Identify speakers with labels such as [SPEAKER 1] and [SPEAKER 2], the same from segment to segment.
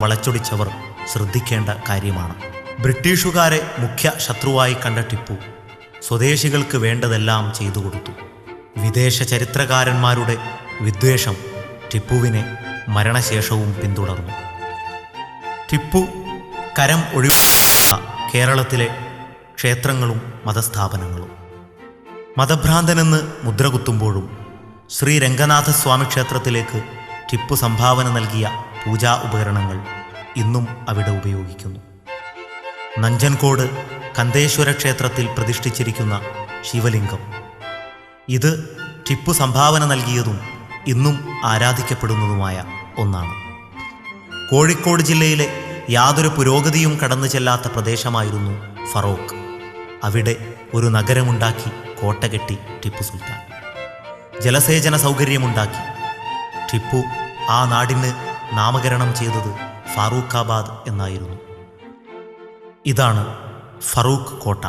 [SPEAKER 1] വളച്ചൊടിച്ചവർ ശ്രദ്ധിക്കേണ്ട കാര്യമാണ്. ബ്രിട്ടീഷുകാരെ മുഖ്യ ശത്രുവായി കണ്ട ടിപ്പു സ്വദേശികൾക്ക് വേണ്ടതെല്ലാം ചെയ്തു കൊടുത്തു. വിദേശ ചരിത്രകാരന്മാരുടെ വിദ്വേഷം ടിപ്പുവിനെ മരണശേഷവും പിന്തുടർന്നു. ടിപ്പു കരം ഒഴിവാക്കിയ കേരളത്തിലെ ക്ഷേത്രങ്ങളും മതസ്ഥാപനങ്ങളും. മതഭ്രാന്തനെന്ന് മുദ്രകുത്തുമ്പോഴും ശ്രീ രംഗനാഥസ്വാമി ക്ഷേത്രത്തിലേക്ക് ടിപ്പു സംഭാവന നൽകിയ പൂജാ ഉപകരണങ്ങൾ ഇന്നും അവിടെ ഉപയോഗിക്കുന്നു. നഞ്ചൻകോട് കന്ദേശ്വര ക്ഷേത്രത്തിൽ പ്രതിഷ്ഠിച്ചിരിക്കുന്ന ശിവലിംഗം, ഇത് ടിപ്പു സംഭാവന നൽകിയതും ഇന്നും ആരാധിക്കപ്പെടുന്നതുമായ ഒന്നാണ്. കോഴിക്കോട് ജില്ലയിലെ യാതൊരു പുരോഗതിയും കടന്നു ചെല്ലാത്ത പ്രദേശമായിരുന്നു ഫറോക്ക്. അവിടെ ഒരു നഗരമുണ്ടാക്കി കോട്ട കെട്ടി ടിപ്പു സുൽത്താൻ. ജലസേചന സൗകര്യമുണ്ടാക്കി. ടിപ്പു ആ നാടിന് നാമകരണം ചെയ്തത് ഫാറൂഖാബാദ് എന്നായിരുന്നു. ഇതാണ് ഫറൂഖ് കോട്ട.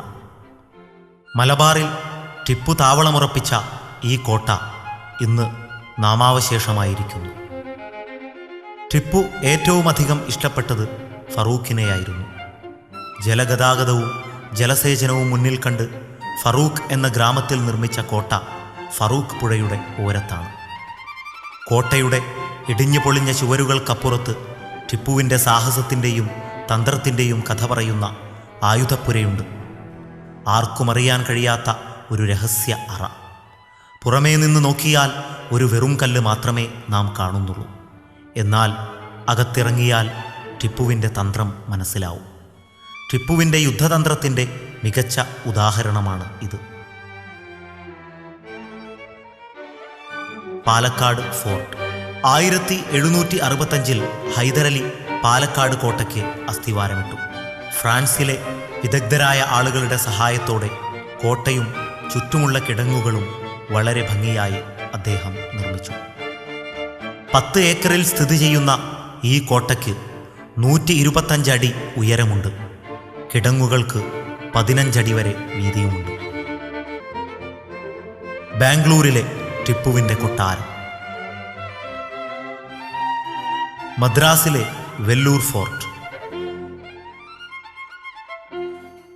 [SPEAKER 1] മലബാറിൽ ടിപ്പു താവളമുറപ്പിച്ച ഈ കോട്ട ഇന്ന് നാമാവശേഷമായിരിക്കുന്നു. ടിപ്പു ഏറ്റവുമധികം ഇഷ്ടപ്പെട്ടത് ഫറൂഖിനെയായിരുന്നു. ജലഗതാഗതവും ജലസേചനവും മുന്നിൽ കണ്ട് ഫറൂഖ് എന്ന ഗ്രാമത്തിൽ നിർമ്മിച്ച കോട്ട ഫറൂഖ് പുഴയുടെ ഓരത്താണ്. കോട്ടയുടെ ഇടിഞ്ഞു പൊളിഞ്ഞ ചുവരുകൾക്കപ്പുറത്ത് ടിപ്പുവിൻ്റെ സാഹസത്തിൻ്റെയും തന്ത്രത്തിൻ്റെയും കഥ പറയുന്ന ആയുധപ്പുരയുണ്ട്. ആർക്കുമറിയാൻ കഴിയാത്ത ഒരു രഹസ്യ അറ. പുറമേ നിന്ന് നോക്കിയാൽ ഒരു വെറും കല്ല് മാത്രമേ നാം കാണുന്നുള്ളൂ. എന്നാൽ അകത്തിറങ്ങിയാൽ ടിപ്പുവിൻ്റെ തന്ത്രം മനസ്സിലാവും. ടിപ്പുവിൻ്റെ യുദ്ധതന്ത്രത്തിൻ്റെ മികച്ച ഉദാഹരണമാണ് ഇത്. പാലക്കാട് ഫോർട്ട്. 1765 ഹൈദരലി പാലക്കാട് കോട്ടയ്ക്ക് അസ്ഥിവാരമിട്ടു. ഫ്രാൻസിലെ വിദഗ്ധരായ ആളുകളുടെ സഹായത്തോടെ കോട്ടയും ചുറ്റുമുള്ള കിടങ്ങുകളും വളരെ ഭംഗിയായി അദ്ദേഹം നിർമ്മിച്ചു. 10 ഏക്കറിൽ സ്ഥിതി ചെയ്യുന്ന ഈ കോട്ടയ്ക്ക് 125 അടി ഉയരമുണ്ട്. കിടങ്ങുകൾക്ക് 15 അടി വരെ വീതിയുമുണ്ട്. ബാംഗ്ലൂരിലെ ടിപ്പുവിൻ്റെ കൊട്ടാരം. മദ്രാസിലെ വെല്ലൂർ ഫോർട്ട്.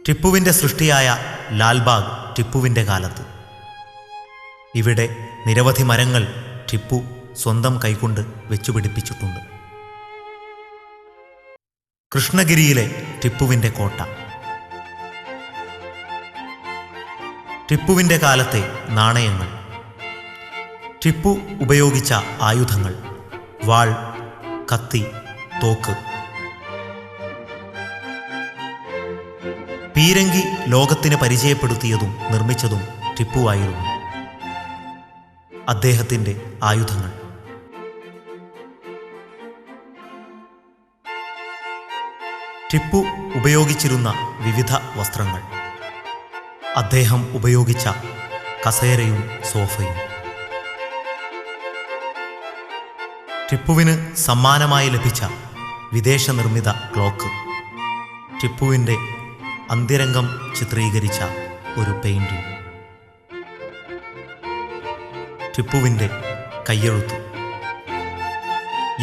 [SPEAKER 1] ടിപ്പുവിൻ്റെ സൃഷ്ടിയായ ലാൽബാഗ് ടിപ്പുവിൻ്റെ കാലത്ത്. ഇവിടെ നിരവധി മരങ്ങൾ ടിപ്പു സ്വന്തം കൈകൊണ്ട് വെച്ചുപിടിപ്പിച്ചിട്ടുണ്ട്. കൃഷ്ണഗിരിയിലെ ടിപ്പുവിൻ്റെ കോട്ട. ടിപ്പുവിൻ്റെ കാലത്തെ നാണയങ്ങൾ. ടിപ്പു ഉപയോഗിച്ച ആയുധങ്ങൾ: വാൾ, കത്തി, തോക്ക്. പീരങ്കി ലോകത്തിന് പരിചയപ്പെടുത്തിയതും നിർമ്മിച്ചതും ടിപ്പുവായിരുന്നു. അദ്ദേഹത്തിൻ്റെ ആയുധങ്ങൾ. ടിപ്പു ഉപയോഗിച്ചിരുന്ന വിവിധ വസ്ത്രങ്ങൾ. അദ്ദേഹം ഉപയോഗിച്ച കസേരയും സോഫയും. ടിപ്പുവിന് സമ്മാനമായി ലഭിച്ച വിദേശ നിർമ്മിത ക്ലോക്ക്. ടിപ്പുവിൻ്റെ അന്ത്യരംഗം ചിത്രീകരിച്ച ഒരു പെയിന്റിംഗ്. ടിപ്പുവിൻ്റെ കയ്യെഴുത്ത്.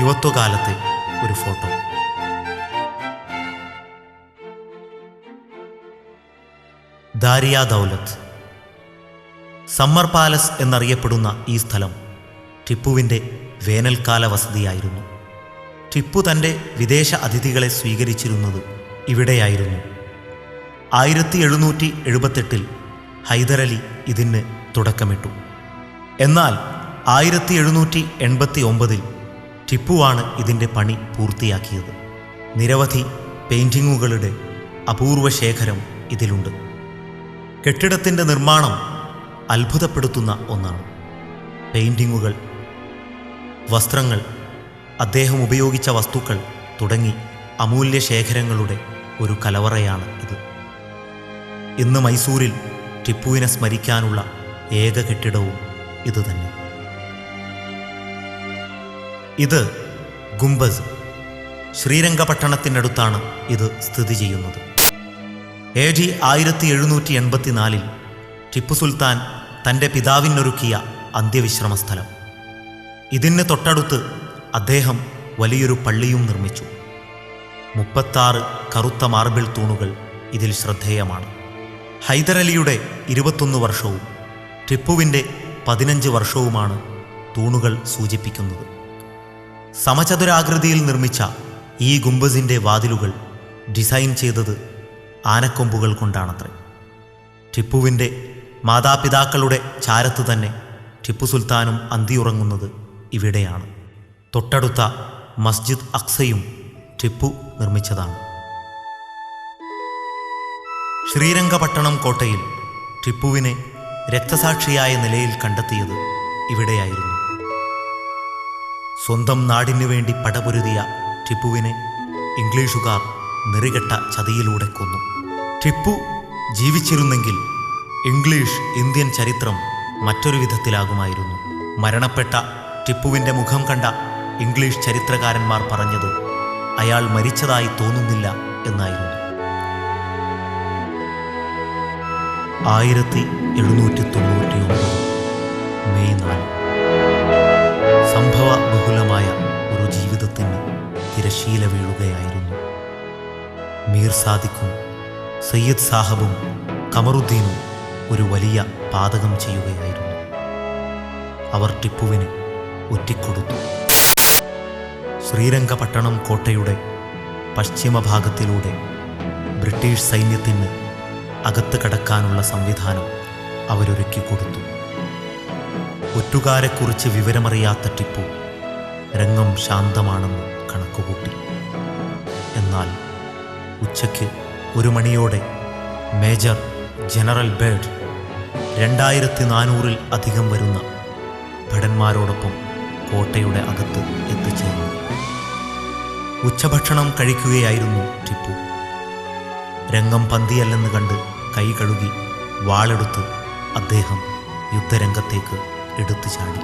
[SPEAKER 1] യുവത്വകാലത്തെ ഒരു ഫോട്ടോ. ദാരിയ ദൗലത്ത്. സമ്മർ പാലസ് എന്നറിയപ്പെടുന്ന ഈ സ്ഥലം ടിപ്പുവിൻ്റെ വേനൽക്കാല വസതിയായിരുന്നു. ടിപ്പു തൻ്റെ വിദേശ അതിഥികളെ സ്വീകരിച്ചിരുന്നത് ഇവിടെയായിരുന്നു. 1778 ഹൈദരലി ഇതിന് തുടക്കമിട്ടു. എന്നാൽ 1789 ടിപ്പുവാണ് ഇതിൻ്റെ പണി പൂർത്തിയാക്കിയത്. നിരവധി പെയിൻറ്റിങ്ങുകളുടെ അപൂർവ ശേഖരം ഇതിലുണ്ട്. കെട്ടിടത്തിൻ്റെ നിർമ്മാണം അത്ഭുതപ്പെടുത്തുന്ന ഒന്നാണ്. പെയിൻറ്റിങ്ങുകൾ, വസ്ത്രങ്ങൾ, അദ്ദേഹം ഉപയോഗിച്ച വസ്തുക്കൾ തുടങ്ങി അമൂല്യ ശേഖരങ്ങളുടെ ഒരു കലവറയാണ് ഇത്. ഇന്ന് മൈസൂരിൽ ടിപ്പുവിനെ സ്മരിക്കാനുള്ള ഏക കെട്ടിടവും ഇതുതന്നെ. ഇത് ഗുംബസ്. ശ്രീരംഗപട്ടണത്തിനടുത്താണ് ഇത് സ്ഥിതി ചെയ്യുന്നത്. AD 1784 ടിപ്പു സുൽത്താൻ തൻ്റെ പിതാവിനൊരുക്കിയ അന്ത്യവിശ്രമ സ്ഥലം. ഇതിന് തൊട്ടടുത്ത് അദ്ദേഹം വലിയൊരു പള്ളിയും നിർമ്മിച്ചു. 36 കറുത്ത മാർബിൾ തൂണുകൾ ഇതിൽ ശ്രദ്ധേയമാണ്. ഹൈദരലിയുടെ 21 വർഷവും ടിപ്പുവിൻ്റെ 15 വർഷവുമാണ് തൂണുകൾ സൂചിപ്പിക്കുന്നത്. സമചതുരാകൃതിയിൽ നിർമ്മിച്ച ഈ ഗുംബസിൻ്റെ വാതിലുകൾ ഡിസൈൻ ചെയ്തത് ആനക്കൊമ്പുകൾ കൊണ്ടാണത്രേ. ടിപ്പുവിൻ്റെ മാതാപിതാക്കളുടെ ചാരത്ത് തന്നെ ടിപ്പു സുൽത്താനും അന്തിയുറങ്ങുന്നത് ഇവിടെയാണ്. തൊട്ടടുത്ത മസ്ജിദ് അക്സയും ടിപ്പു നിർമ്മിച്ചതാണ്. ശ്രീരംഗപട്ടണം കോട്ടയിൽ ടിപ്പുവിനെ രക്തസാക്ഷിയായ നിലയിൽ കണ്ടെത്തിയത് ഇവിടെയായിരുന്നു. സ്വന്തം നാടിനു വേണ്ടി പടപൊരുതിയ ടിപ്പുവിനെ ഇംഗ്ലീഷുകാർ നെറികെട്ട ചതിയിലൂടെ കൊന്നു. ടിപ്പു ജീവിച്ചിരുന്നെങ്കിൽ ഇംഗ്ലീഷ് ഇന്ത്യൻ ചരിത്രം മറ്റൊരു വിധത്തിലാകുമായിരുന്നു. മരണപ്പെട്ട ടിപ്പുവിൻ്റെ മുഖം കണ്ട ഇംഗ്ലീഷ് ചരിത്രകാരന്മാർ പറഞ്ഞത് അയാൾ മരിച്ചതായി തോന്നുന്നില്ല എന്നായിരുന്നു. 1799 മെയ് 4 സംഭവ ബഹുലമായ ഒരു ജീവിതത്തിന് തിരശീല വീഴുകയായിരുന്നു. മീർ സാദിഖും സയ്യിദ് സാഹബും കമറുദ്ദീനും ഒരു വലിയ പാതകം ചെയ്യുകയായിരുന്നു. അവർ ടിപ്പുവിന് ഒറ്റിക്കൊടുത്തു. ശ്രീരംഗപട്ടണം കോട്ടയുടെ പശ്ചിമഭാഗത്തിലൂടെ ബ്രിട്ടീഷ് സൈന്യത്തിന് അകത്ത് കടക്കാനുള്ള സംവിധാനം അവരൊരുക്കിക്കൊടുത്തു. ഒറ്റുകാരെക്കുറിച്ച് വിവരമറിയാത്ത ടിപ്പു രംഗം ശാന്തമാണെന്ന് കണക്കുകൂട്ടി. എന്നാൽ ഉച്ചയ്ക്ക് 1 മണിയോടെ മേജർ ജനറൽ ബേർഡ് 2400 അധികം വരുന്ന ഭടന്മാരോടൊപ്പം കോട്ടയുടെ അകത്ത് എത്തിച്ചേർന്നു. ഉച്ചഭക്ഷണം കഴിക്കുകയായിരുന്നു ടിപ്പു. രംഗം പന്തിയല്ലെന്ന് കണ്ട് കൈ കഴുകി വാളെടുത്ത് അദ്ദേഹം യുദ്ധരംഗത്തേക്ക് എടുത്തു ചാടി.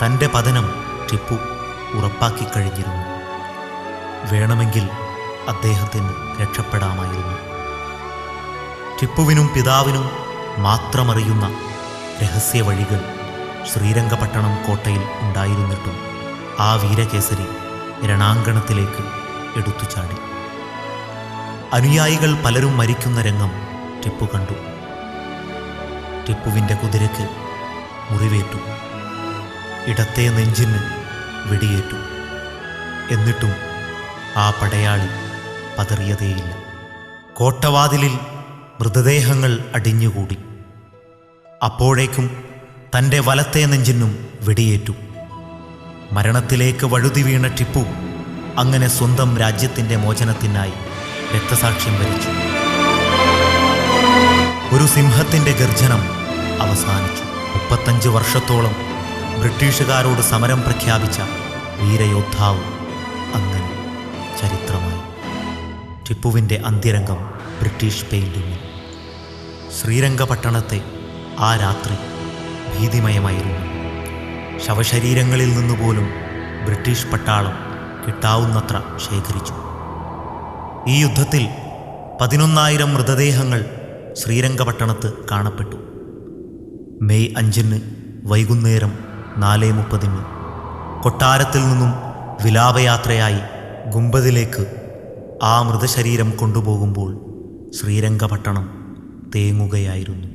[SPEAKER 1] തൻ്റെ പതനം ടിപ്പു ഉറപ്പാക്കിക്കഴിഞ്ഞിരുന്നു. വേണമെങ്കിൽ അദ്ദേഹത്തിന് രക്ഷപ്പെടാമായിരുന്നു. ടിപ്പുവിനും പിതാവിനും മാത്രമറിയുന്ന രഹസ്യ വഴികൾ ശ്രീരംഗപട്ടണം കോട്ടയിൽ ഉണ്ടായിരുന്നിട്ടും ആ വീരകേസരി രണാങ്കണത്തിലേക്ക് എടുത്തു ചാടി. അനുയായികൾ പലരും മരിക്കുന്ന രംഗം ടിപ്പു കണ്ടു. ടിപ്പുവിൻ്റെ കുതിരയ്ക്ക് മുറിവേറ്റു. ഇടത്തെ നെഞ്ചിന് വെടിയേറ്റു. എന്നിട്ടും ആ പടയാളി പതറിയതേയില്ല. കോട്ടവാതിലിൽ മൃതദേഹങ്ങൾ അടിഞ്ഞുകൂടി. അപ്പോഴേക്കും തൻ്റെ വലത്തെ നെഞ്ചിനും വെടിയേറ്റു. മരണത്തിലേക്ക് വഴുതി വീണ ടിപ്പു അങ്ങനെ സ്വന്തം രാജ്യത്തിൻ്റെ മോചനത്തിനായി രക്തസാക്ഷ്യം വരിച്ചു. ഒരു സിംഹത്തിൻ്റെ ഗർജനം അവസാനിച്ചു. 35 വർഷത്തോളം ബ്രിട്ടീഷുകാരോട് സമരം പ്രഖ്യാപിച്ച വീരയോദ്ധാവ് അങ്ങനെ ചരിത്രമായി. ടിപ്പുവിൻ്റെ അന്ത്യരംഗം ബ്രിട്ടീഷ് പെയിന്റിംഗ്. ശ്രീരംഗപട്ടണത്തെ ആ രാത്രി ഭീതിമയമായിരുന്നു. ശവശരീരങ്ങളിൽ നിന്നുപോലും ബ്രിട്ടീഷ് പട്ടാളം കിട്ടാവുന്നത്ര ശേഖരിച്ചു. ഈ യുദ്ധത്തിൽ 11,000 മൃതദേഹങ്ങൾ ശ്രീരംഗപട്ടണത്ത് കാണപ്പെട്ടു. മെയ് 5 വൈകുന്നേരം 4:30 കൊട്ടാരത്തിൽ നിന്നും വിലാപയാത്രയായി ഗുംബദിലേക്ക് ആ മൃതശരീരം കൊണ്ടുപോകുമ്പോൾ ശ്രീരംഗപട്ടണം തേങ്ങുകയായിരുന്നു.